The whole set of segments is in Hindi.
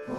ओम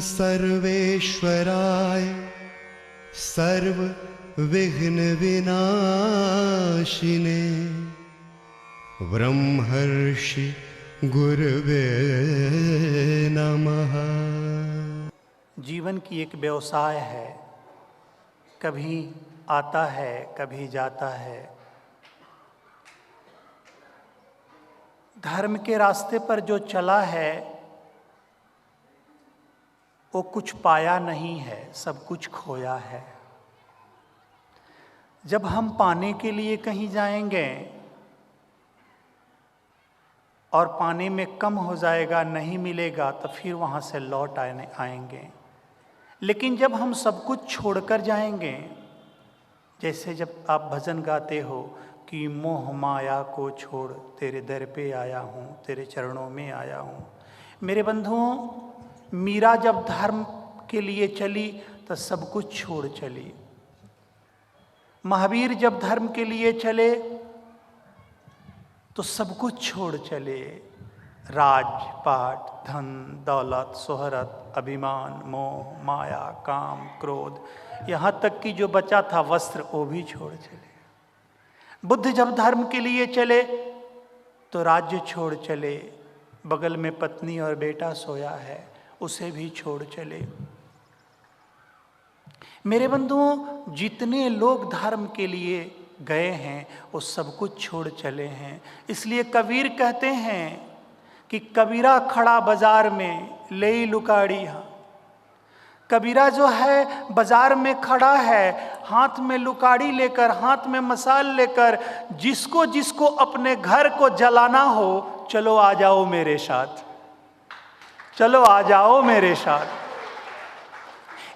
सर्वेश्वराय सर्व विघ्न विनाशिने ब्रह्मर्षि गुरवे नमः। जीवन की एक व्यवसाय है, कभी आता है कभी जाता है। धर्म के रास्ते पर जो चला है वो कुछ पाया नहीं है, सब कुछ खोया है। जब हम पाने के लिए कहीं जाएंगे और पाने में कम हो जाएगा, नहीं मिलेगा, तो फिर वहाँ से लौट आएंगे। लेकिन जब हम सब कुछ छोड़कर जाएंगे, जैसे जब आप भजन गाते हो कि मोह माया को छोड़ तेरे दर पे आया हूँ, तेरे चरणों में आया हूँ। मेरे बंधुओं, मीरा जब धर्म के लिए चली तो सब कुछ छोड़ चली। महावीर जब धर्म के लिए चले तो सब कुछ छोड़ चले। राज पाट, धन दौलत, शोहरत, अभिमान, मोह माया, काम, क्रोध, यहाँ तक कि जो बचा था वस्त्र, वो भी छोड़ चले। बुद्ध जब धर्म के लिए चले तो राज्य छोड़ चले। बगल में पत्नी और बेटा सोया है, उसे भी छोड़ चले। मेरे बंधुओं, जितने लोग धर्म के लिए गए हैं वो सब कुछ छोड़ चले हैं। इसलिए कबीर कहते हैं कि कबीरा खड़ा बाजार में ले लुकाड़ी। कबीरा जो है बाजार में खड़ा है, हाथ में लुकाड़ी लेकर, हाथ में मसाल लेकर, जिसको जिसको अपने घर को जलाना हो, चलो आ जाओ मेरे साथ, चलो आ जाओ मेरे साथ।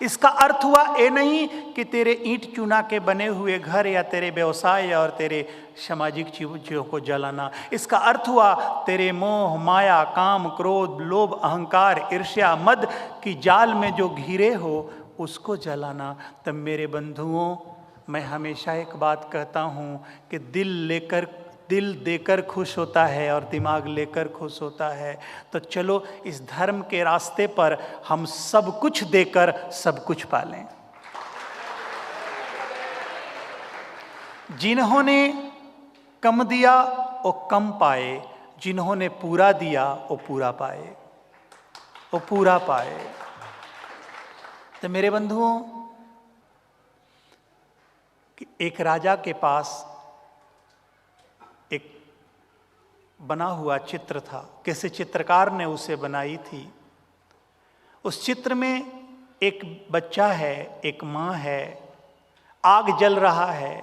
इसका अर्थ हुआ ये नहीं कि तेरे ईंट चूना के बने हुए घर या तेरे व्यवसाय और तेरे सामाजिक चीजों को जलाना। इसका अर्थ हुआ तेरे मोह माया, काम, क्रोध, लोभ, अहंकार, ईर्ष्या, मद की जाल में जो घिरे हो उसको जलाना। तब मेरे बंधुओं, मैं हमेशा एक बात कहता हूँ कि दिल देकर खुश होता है और दिमाग लेकर खुश होता है। तो चलो इस धर्म के रास्ते पर हम सब कुछ देकर सब कुछ पालें। जिन्होंने कम दिया वो कम पाए, जिन्होंने पूरा दिया वो पूरा पाए, वो पूरा पाए। तो मेरे बंधुओं, एक राजा के पास एक बना हुआ चित्र था। किसी चित्रकार ने उसे बनाई थी। उस चित्र में एक बच्चा है, एक माँ है, आग जल रहा है,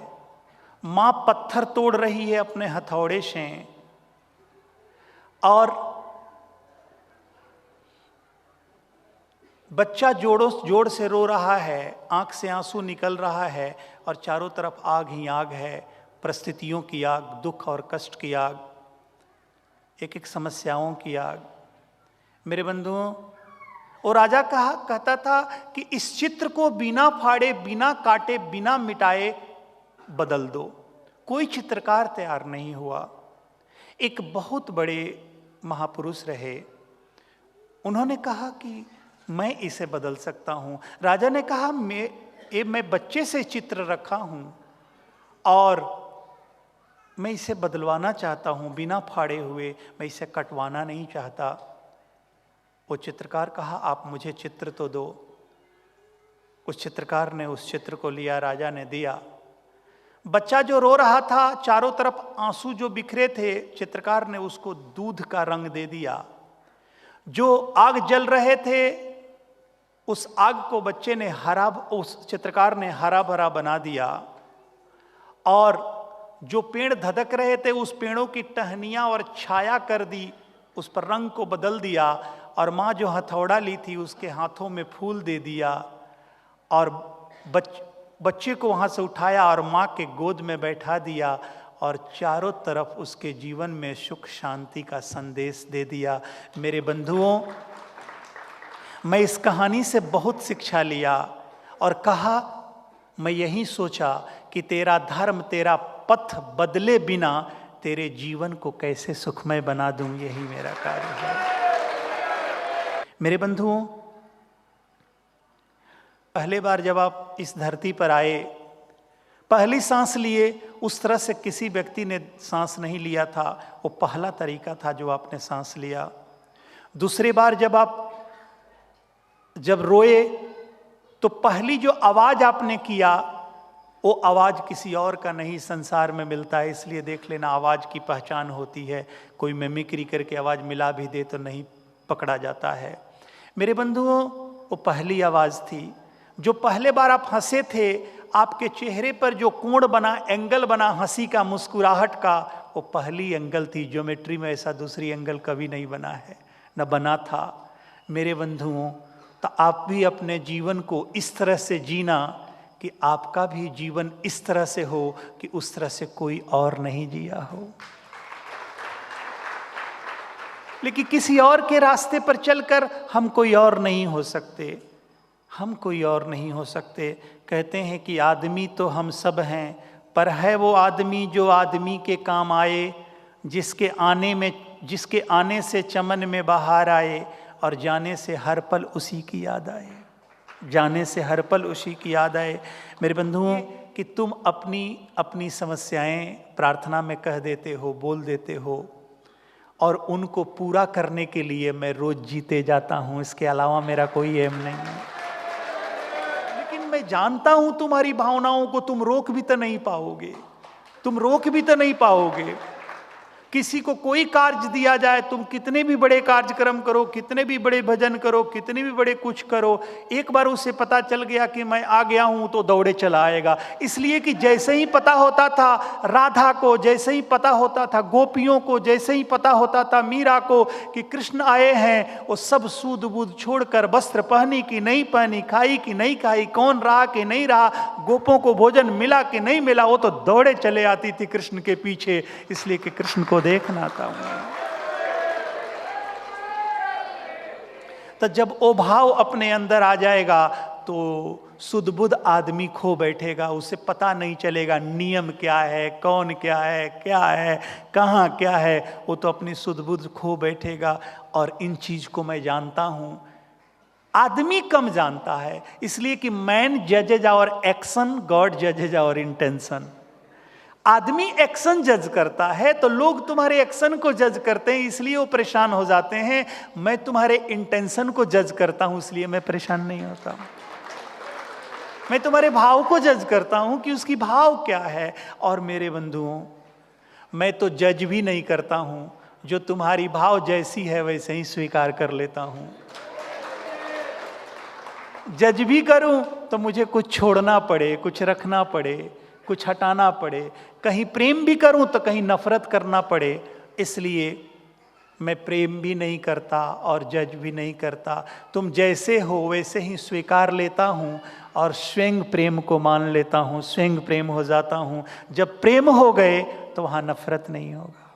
माँ पत्थर तोड़ रही है अपने हथौड़े से और बच्चा जोर से रो रहा है, आंख से आंसू निकल रहा है और चारों तरफ आग ही आग है, परिस्थितियों की आग, दुख और कष्ट की आग, एक एक समस्याओं की आग। मेरे बंधुओं, वो राजा कहता था कि इस चित्र को बिना फाड़े, बिना काटे, बिना मिटाए बदल दो। कोई चित्रकार तैयार नहीं हुआ। एक बहुत बड़े महापुरुष रहे, उन्होंने कहा कि मैं इसे बदल सकता हूं। राजा ने कहा मैं बच्चे से चित्र रखा हूं और मैं इसे बदलवाना चाहता हूं, बिना फाड़े हुए, मैं इसे कटवाना नहीं चाहता। वो चित्रकार कहा आप मुझे चित्र तो दो। उस चित्रकार ने उस चित्र को लिया, राजा ने दिया। बच्चा जो रो रहा था, चारों तरफ आंसू जो बिखरे थे, चित्रकार ने उसको दूध का रंग दे दिया। जो आग जल रहे थे, उस आग को बच्चे ने उस चित्रकार ने हरा भरा बना दिया। और जो पेड़ धधक रहे थे, उस पेड़ों की टहनियां और छाया कर दी, उस पर रंग को बदल दिया। और माँ जो हथौड़ा ली थी उसके हाथों में फूल दे दिया और बच्चे को वहां से उठाया और माँ के गोद में बैठा दिया और चारों तरफ उसके जीवन में सुख शांति का संदेश दे दिया। मेरे बंधुओं, मैं इस कहानी से बहुत शिक्षा लिया और कहा मैं यही सोचा कि तेरा धर्म, तेरा पथ बदले बिना तेरे जीवन को कैसे सुखमय बना दूं, यही मेरा कार्य है। मेरे बंधुओं, पहली बार जब आप इस धरती पर आए, पहली सांस लिए, उस तरह से किसी व्यक्ति ने सांस नहीं लिया था। वो पहला तरीका था जो आपने सांस लिया। दूसरी बार जब रोए तो पहली जो आवाज आपने किया वो आवाज किसी और का नहीं संसार में मिलता है। इसलिए देख लेना, आवाज की पहचान होती है। कोई मिमिक्री करके आवाज मिला भी दे तो नहीं पकड़ा जाता है। मेरे बंधुओं, वो पहली आवाज थी। जो पहले बार आप हंसे थे, आपके चेहरे पर जो कोण बना, एंगल बना हंसी का, मुस्कुराहट का, वो पहली एंगल थी। ज्योमेट्री में ऐसा दूसरी एंगल कभी नहीं बना है, न बना था। मेरे बंधुओं, तो आप भी अपने जीवन को इस तरह से जीना कि आपका भी जीवन इस तरह से हो कि उस तरह से कोई और नहीं जिया हो। लेकिन किसी और के रास्ते पर चलकर हम कोई और नहीं हो सकते, हम कोई और नहीं हो सकते। कहते हैं कि आदमी तो हम सब हैं, पर है वो आदमी जो आदमी के काम आए, जिसके आने से चमन में बहार आए और जाने से हर पल उसी की याद आए, जाने से हर पल उसी की याद आए। मेरे बंधुओं, कि तुम अपनी समस्याएं प्रार्थना में कह देते हो, बोल देते हो, और उनको पूरा करने के लिए मैं रोज जीते जाता हूं। इसके अलावा मेरा कोई एम नहीं है। लेकिन मैं जानता हूं तुम्हारी भावनाओं को तुम रोक भी तो नहीं पाओगे, तुम रोक भी तो नहीं पाओगे। किसी को कोई कार्य दिया जाए, तुम कितने भी बड़े कार्यक्रम करो, कितने भी बड़े भजन करो, कितने भी बड़े कुछ करो, एक बार उसे पता चल गया कि मैं आ गया हूं तो दौड़े चला आएगा। इसलिए कि जैसे ही पता होता था राधा को, जैसे ही पता होता था गोपियों को, जैसे ही पता होता था मीरा को कि कृष्ण आए हैं, वो सब सूद बूद छोड़कर, वस्त्र पहनी कि नहीं पहनी, खाई कि नहीं खाई, कौन रहा कि नहीं रहा, गोपों को भोजन मिला कि नहीं मिला, वो तो दौड़े चले आती थी कृष्ण के पीछे, इसलिए कि कृष्ण को देखना था। तो जब वो भाव अपने अंदर आ जाएगा तो सुध बुध आदमी खो बैठेगा, उसे पता नहीं चलेगा नियम क्या है, कौन क्या है, कहाँ क्या है। वो तो अपनी सुध बुध खो बैठेगा। और इन चीज को मैं जानता हूं, आदमी कम जानता है, इसलिए कि man जजेज our action, God जजेज our intention. आदमी एक्शन जज करता है तो लोग तुम्हारे एक्शन को जज करते हैं, इसलिए वो परेशान हो जाते हैं। मैं तुम्हारे इंटेंशन को जज करता हूं, इसलिए मैं परेशान नहीं होता। मैं तुम्हारे भाव को जज करता हूं कि उसकी भाव क्या है। और मेरे बंधुओं, मैं तो जज भी नहीं करता हूं, जो तुम्हारी भाव जैसी है वैसे ही स्वीकार कर लेता हूं। जज भी करूं तो मुझे कुछ छोड़ना पड़े, कुछ रखना पड़े, कुछ हटाना पड़े। कहीं प्रेम भी करूं तो कहीं नफरत करना पड़े। इसलिए मैं प्रेम भी नहीं करता और जज भी नहीं करता। तुम जैसे हो वैसे ही स्वीकार लेता हूं और स्वयं प्रेम को मान लेता हूं, स्वयं प्रेम हो जाता हूं। जब प्रेम हो गए तो वहां नफरत नहीं होगा।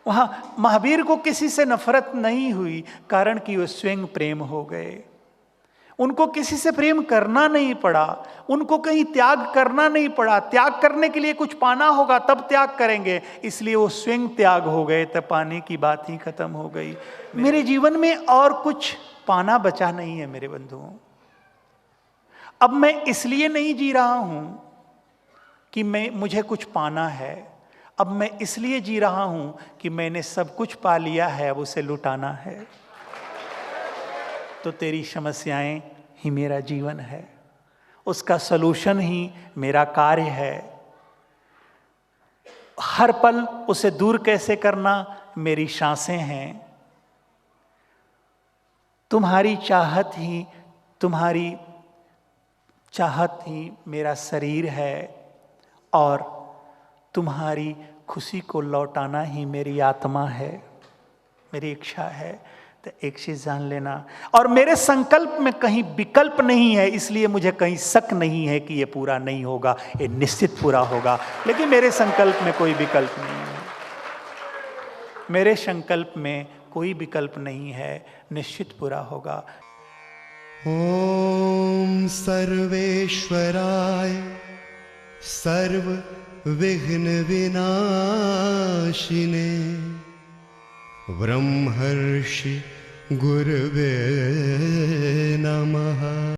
वहां महावीर को किसी से नफरत नहीं हुई, कारण कि वो स्वयं प्रेम हो गए। उनको किसी से प्रेम करना नहीं पड़ा, उनको कहीं त्याग करना नहीं पड़ा। त्याग करने के लिए कुछ पाना होगा तब त्याग करेंगे, इसलिए वो स्वयं त्याग हो गए, तब पाने की बात ही खत्म हो गई। मेरे जीवन में और कुछ पाना बचा नहीं है मेरे बंधुओं। अब मैं इसलिए नहीं जी रहा हूं कि मुझे कुछ पाना है, अब मैं इसलिए जी रहा हूं कि मैंने सब कुछ पा लिया है, अब उसे लुटाना है। तो तेरी समस्याएं ही मेरा जीवन है, उसका सलूशन ही मेरा कार्य है। हर पल उसे दूर कैसे करना मेरी सांसें हैं। तुम्हारी चाहत ही मेरा शरीर है और तुम्हारी खुशी को लौटाना ही मेरी आत्मा है, मेरी इच्छा है। तो एक चीज जान लेना, और मेरे संकल्प में कहीं विकल्प नहीं है, इसलिए मुझे कहीं शक नहीं है कि ये पूरा नहीं होगा, ये निश्चित पूरा होगा। लेकिन मेरे संकल्प में कोई विकल्प नहीं है, मेरे संकल्प में कोई विकल्प नहीं है, निश्चित पूरा होगा। ॐ सर्वेश्वराय सर्वविघ्नविनाशिने ब्रह्मर्षि गुरवे नमः।